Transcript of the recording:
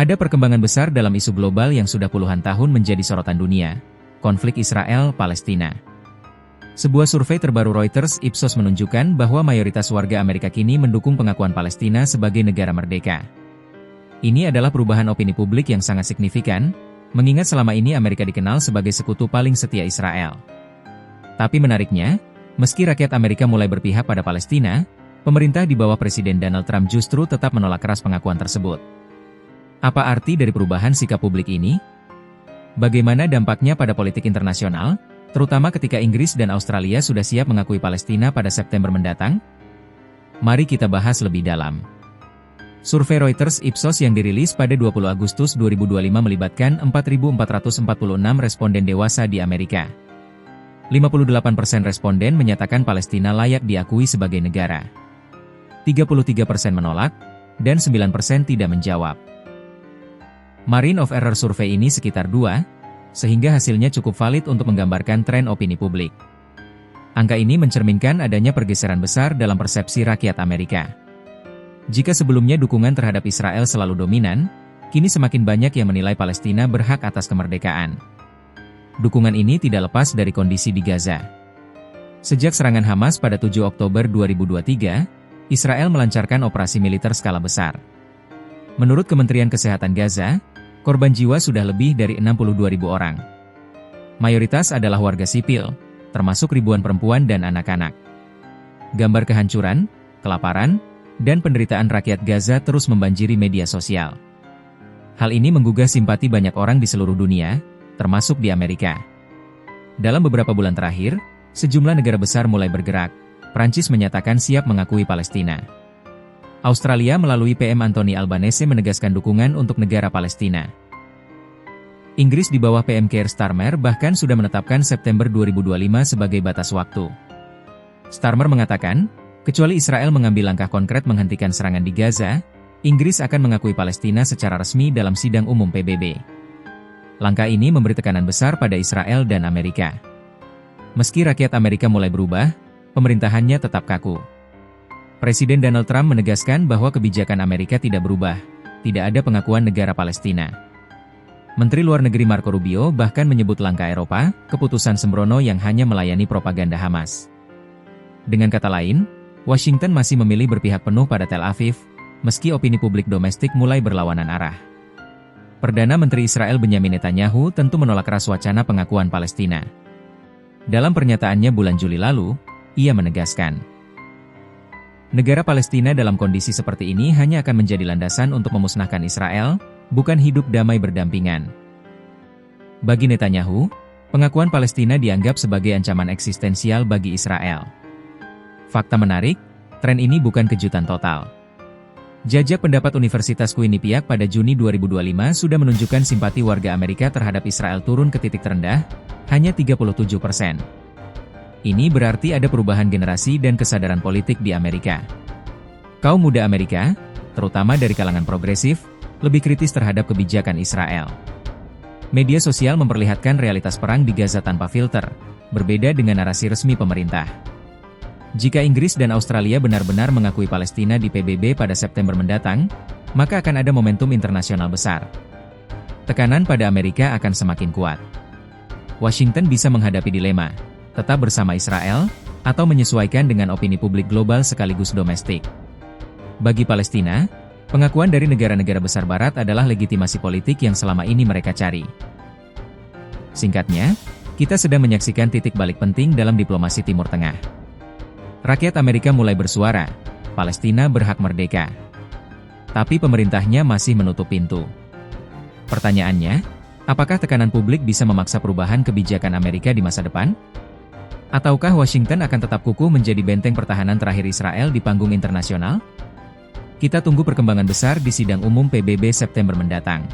Ada perkembangan besar dalam isu global yang sudah puluhan tahun menjadi sorotan dunia, konflik Israel-Palestina. Sebuah survei terbaru Reuters Ipsos menunjukkan bahwa mayoritas warga Amerika kini mendukung pengakuan Palestina sebagai negara merdeka. Ini adalah perubahan opini publik yang sangat signifikan, mengingat selama ini Amerika dikenal sebagai sekutu paling setia Israel. Tapi menariknya, meski rakyat Amerika mulai berpihak pada Palestina, pemerintah di bawah Presiden Donald Trump justru tetap menolak keras pengakuan tersebut. Apa arti dari perubahan sikap publik ini? Bagaimana dampaknya pada politik internasional, terutama ketika Inggris dan Australia sudah siap mengakui Palestina pada September mendatang? Mari kita bahas lebih dalam. Survei Reuters Ipsos yang dirilis pada 20 Agustus 2025 melibatkan 4.446 responden dewasa di Amerika. 58% responden menyatakan Palestina layak diakui sebagai negara. 33% menolak, dan 9% tidak menjawab. Margin of error survei ini sekitar 2, sehingga hasilnya cukup valid untuk menggambarkan tren opini publik. Angka ini mencerminkan adanya pergeseran besar dalam persepsi rakyat Amerika. Jika sebelumnya dukungan terhadap Israel selalu dominan, kini semakin banyak yang menilai Palestina berhak atas kemerdekaan. Dukungan ini tidak lepas dari kondisi di Gaza. Sejak serangan Hamas pada 7 Oktober 2023, Israel melancarkan operasi militer skala besar. Menurut Kementerian Kesehatan Gaza, korban jiwa sudah lebih dari 62.000 orang. Mayoritas adalah warga sipil, termasuk ribuan perempuan dan anak-anak. Gambar kehancuran, kelaparan, dan penderitaan rakyat Gaza terus membanjiri media sosial. Hal ini menggugah simpati banyak orang di seluruh dunia, termasuk di Amerika. Dalam beberapa bulan terakhir, sejumlah negara besar mulai bergerak. Prancis menyatakan siap mengakui Palestina. Australia melalui PM Anthony Albanese menegaskan dukungan untuk negara Palestina. Inggris di bawah PM Keir Starmer bahkan sudah menetapkan September 2025 sebagai batas waktu. Starmer mengatakan, kecuali Israel mengambil langkah konkret menghentikan serangan di Gaza, Inggris akan mengakui Palestina secara resmi dalam sidang umum PBB. Langkah ini memberi tekanan besar pada Israel dan Amerika. Meski rakyat Amerika mulai berubah, pemerintahannya tetap kaku. Presiden Donald Trump menegaskan bahwa kebijakan Amerika tidak berubah, tidak ada pengakuan negara Palestina. Menteri Luar Negeri Marco Rubio bahkan menyebut langkah Eropa, keputusan sembrono yang hanya melayani propaganda Hamas. Dengan kata lain, Washington masih memilih berpihak penuh pada Tel Aviv, meski opini publik domestik mulai berlawanan arah. Perdana Menteri Israel Benyamin Netanyahu tentu menolak keras wacana pengakuan Palestina. Dalam pernyataannya bulan Juli lalu, ia menegaskan, negara Palestina dalam kondisi seperti ini hanya akan menjadi landasan untuk memusnahkan Israel, bukan hidup damai berdampingan. Bagi Netanyahu, pengakuan Palestina dianggap sebagai ancaman eksistensial bagi Israel. Fakta menarik, tren ini bukan kejutan total. Jajak pendapat Universitas Quinnipiac pada Juni 2025 sudah menunjukkan simpati warga Amerika terhadap Israel turun ke titik terendah, hanya 37%. Ini berarti ada perubahan generasi dan kesadaran politik di Amerika. Kaum muda Amerika, terutama dari kalangan progresif, lebih kritis terhadap kebijakan Israel. Media sosial memperlihatkan realitas perang di Gaza tanpa filter, berbeda dengan narasi resmi pemerintah. Jika Inggris dan Australia benar-benar mengakui Palestina di PBB pada September mendatang, maka akan ada momentum internasional besar. Tekanan pada Amerika akan semakin kuat. Washington bisa menghadapi dilema, tetap bersama Israel, atau menyesuaikan dengan opini publik global sekaligus domestik. Bagi Palestina, pengakuan dari negara-negara besar Barat adalah legitimasi politik yang selama ini mereka cari. Singkatnya, kita sedang menyaksikan titik balik penting dalam diplomasi Timur Tengah. Rakyat Amerika mulai bersuara, Palestina berhak merdeka. Tapi pemerintahnya masih menutup pintu. Pertanyaannya, apakah tekanan publik bisa memaksa perubahan kebijakan Amerika di masa depan? Ataukah Washington akan tetap kukuh menjadi benteng pertahanan terakhir Israel di panggung internasional? Kita tunggu perkembangan besar di sidang umum PBB September mendatang.